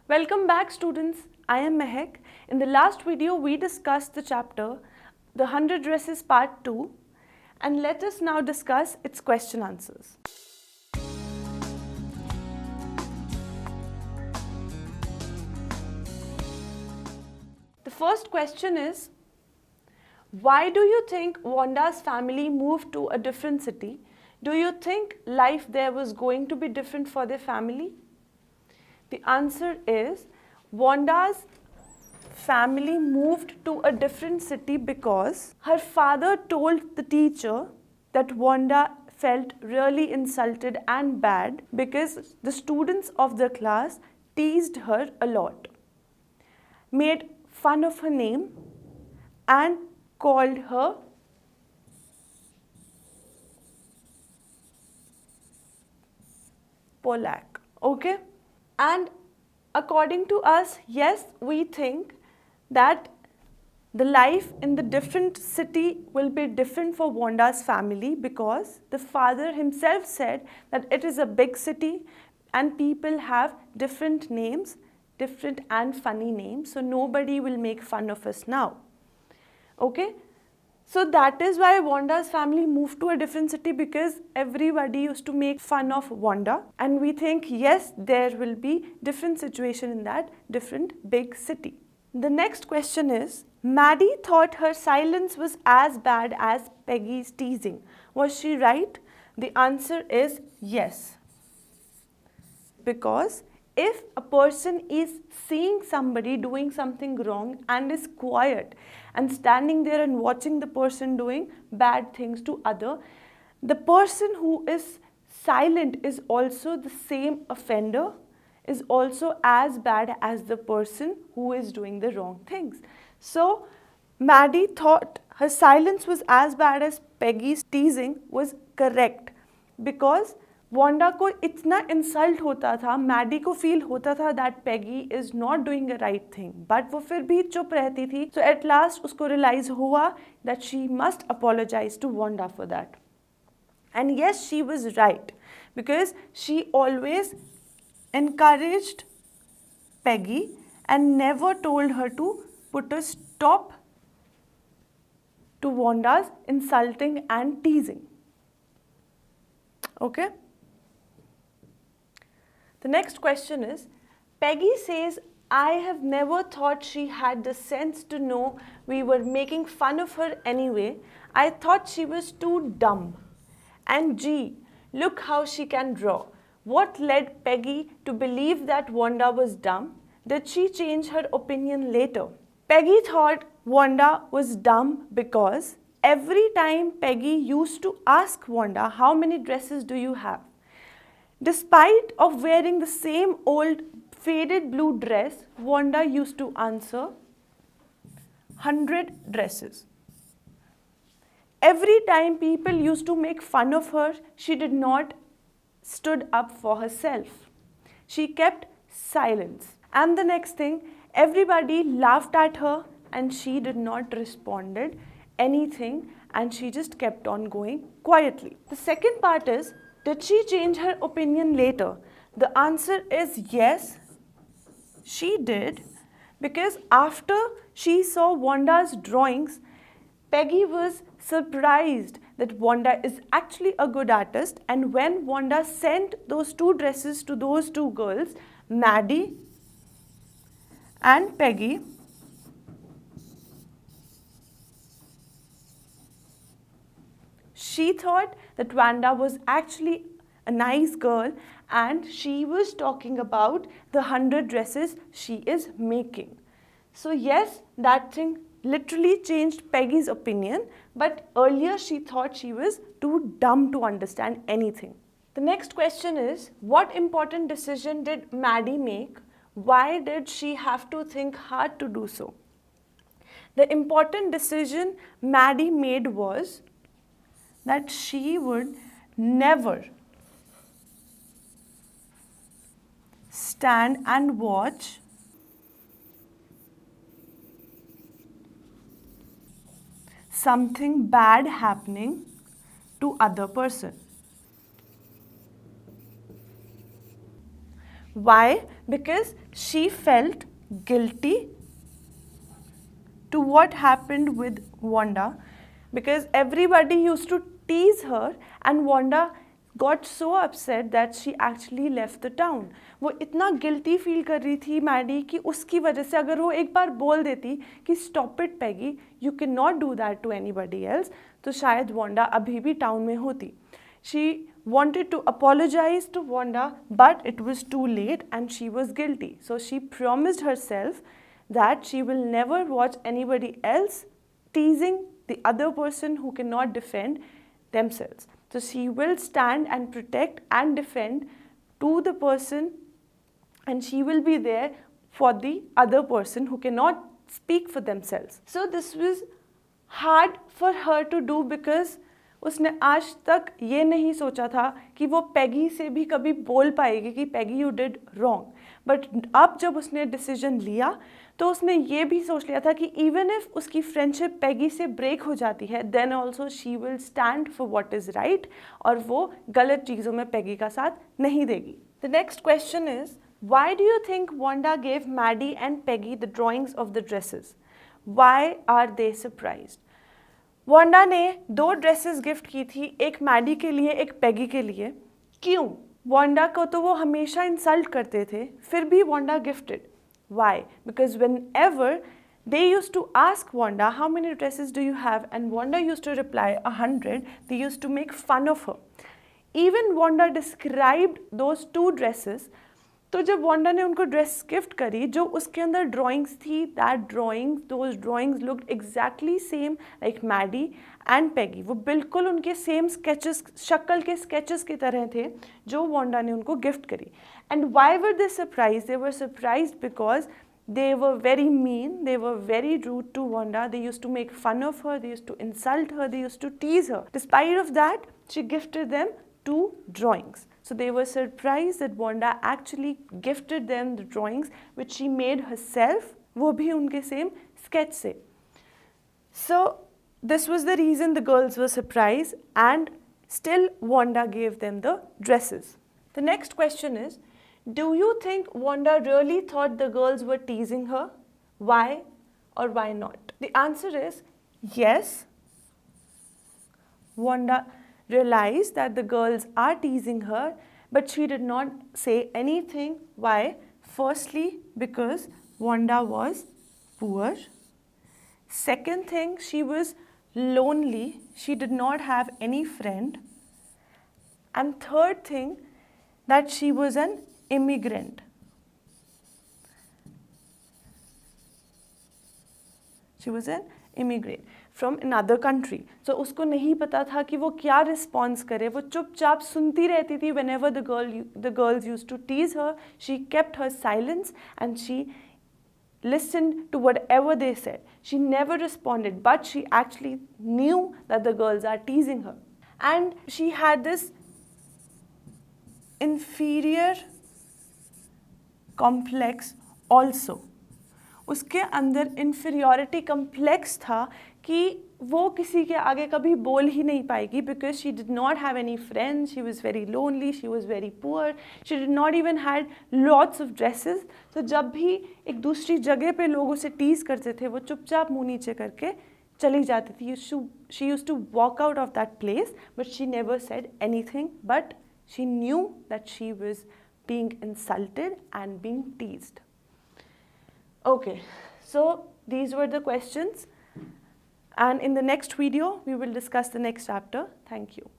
Welcome back, students. I am Mehak. In the last video, we discussed the chapter The 100 Dresses Part 2, and let us now discuss its question answers. The first question is, why do you think Wanda's family moved to a different city? Do you think life there was going to be different for their family? The answer is, Wanda's family moved to a different city because her father told the teacher that Wanda felt really insulted and bad because the students of the class teased her a lot, made fun of her name, and called her Polak. Okay? And according to us, yes, we think that the life in the different city will be different for Wanda's family because the father himself said that it is a big city and people have different names, different and funny names, so nobody will make fun of us now. Okay? So that is why Wanda's family moved to a different city, because everybody used to make fun of Wanda, and we think yes, there will be different situation in that different big city. The next question is, Maddie thought her silence was as bad as Peggy's teasing. Was she right? The answer is yes. Because if a person is seeing somebody doing something wrong and is quiet and standing there and watching the person doing bad things to other, the person who is silent is also the same offender, is also as bad as the person who is doing the wrong things. So Maddie thought her silence was as bad as Peggy's teasing was correct, because Wanda को इतना insult होता था, Maddie को feel होता था that Peggy is not doing a right thing, but वो फिर भी चुप रहती थी. सो एट लास्ट उसको रियलाइज हुआ that she must apologize to Wanda for that. And yes, she was right, because she always encouraged Peggy and never told her to put a stop to Wanda's insulting and teasing. Okay? The next question is, Peggy says, I have never thought she had the sense to know we were making fun of her anyway. I thought she was too dumb. And gee, look how she can draw. What led Peggy to believe that Wanda was dumb? Did she change her opinion later? Peggy thought Wanda was dumb because every time Peggy used to ask Wanda, how many dresses do you have? Despite of wearing the same old faded blue dress, Wanda used to answer 100 dresses. Every time people used to make fun of her, she did not stood up for herself. She kept silence. And the next thing, everybody laughed at her and she did not responded anything, and she just kept on going quietly. The second part is, did she change her opinion later? The answer is yes, she did, because after she saw Wanda's drawings, Peggy was surprised that Wanda is actually a good artist, and when Wanda sent those 2 dresses to those 2 girls, Maddie and Peggy, she thought that Wanda was actually a nice girl and she was talking about the 100 dresses she is making. So yes, that thing literally changed Peggy's opinion, but earlier she thought she was too dumb to understand anything. The next question is, what important decision did Maddie make? Why did she have to think hard to do so? The important decision Maddie made was that she would never stand and watch something bad happening to other person. Why? Because she felt guilty to what happened with Wanda, because everybody used to tease her and Wanda got so upset that she actually left the town. वो इतना guilty feel कर रही थी Maddie कि उसकी वजह से अगर वो एक बार बोल देती कि stop it Peggy, you can not do that to anybody else, तो शायद वांडा अभी भी टाउन में होती. She wanted to apologize to Wanda, but it was too late and she was guilty. So she promised herself that she will never watch anybody else teasing the other person who cannot defend themselves. So she will stand and protect and defend to the person, and she will be there for the other person who cannot speak for themselves. So this was hard for her to do because उसने आज तक ये नहीं सोचा था कि वो पैगी से भी कभी बोल पाएगी कि पैगी यू डिड रॉन्ग. बट अब जब उसने डिसीजन लिया तो उसने ये भी सोच लिया था कि इवन इफ उसकी फ्रेंडशिप पैगी से ब्रेक हो जाती है, then also she will stand for what is right, और वो गलत चीज़ों में पैगी का साथ नहीं देगी. The next question is, why do you think Wanda gave Maddie and Peggy the drawings of the dresses? Why are they surprised? Wanda ने 2 ड्रेसेस गिफ्ट की थी, एक मैडी के लिए, एक पैगी के लिए. क्यों? वांडा को तो वो हमेशा इंसल्ट करते थे, फिर भी Wanda gifted. Why? Because whenever they used to ask Wanda, how many dresses do you have? And Wanda used to reply 100, they used to make fun of her. Even Wanda described those 2 dresses. तो जब Wanda ने उनको dress gift करी, जो उसके अंदर drawings थी, those drawings looked exactly same like Maddie and Peggy. वो बिल्कुल उनके सेम स्केचेस, शक्ल के स्केचेस की तरह थे जो वांडा ने उनको गिफ्ट करी. And why were they surprise? They were surprise because they were very mean, they were very rude to Wanda, they used to make fun of her, they used to insult her, they used to tease her. Despite of that, she gifted them 2 drawings. So they were surprised that Wanda actually gifted them the drawings which she made herself, वो भी उनके same sketch से. So this was the reason the girls were surprised, and still Wanda gave them the dresses. The next question is, do you think Wanda really thought the girls were teasing her? Why or why not? The answer is yes. Wanda realized that the girls are teasing her, but she did not say anything. Why? Firstly, because Wanda was poor. Second thing, she was lonely. She did not have any friend. And third thing, that she was an immigrant. She was an immigrant from another country. So उसको नहीं पता था कि वो क्या response करे. वो चुपचाप सुनती रहती थी. Whenever the girls used to tease her, she kept her silence and she listened to whatever they said. She never responded, but she actually knew that the girls are teasing her. And she had this inferior complex also. उसके अंदर inferiority complex था कि वो किसी के आगे कभी बोल ही नहीं पाएगी, because she did not have any friends, she was very lonely, she was very poor, she did not even had lots of dresses. तो जब भी एक दूसरी जगह पे लोग उसे टीज करते थे, वो चुपचाप मुँह नीचे करके चली जाती थी. She used to walk out of that place, but she never said anything, but she knew that she was being insulted and being teased. Okay, so these were the questions, and in the next video we will discuss the next chapter. Thank you.